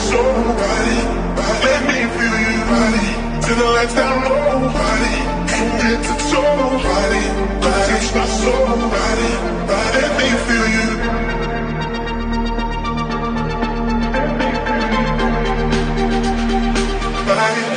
soul, body, let me feel you, body, till the lights down low, body, from head to toe, body, touch my soul, body, let me feel you. Body.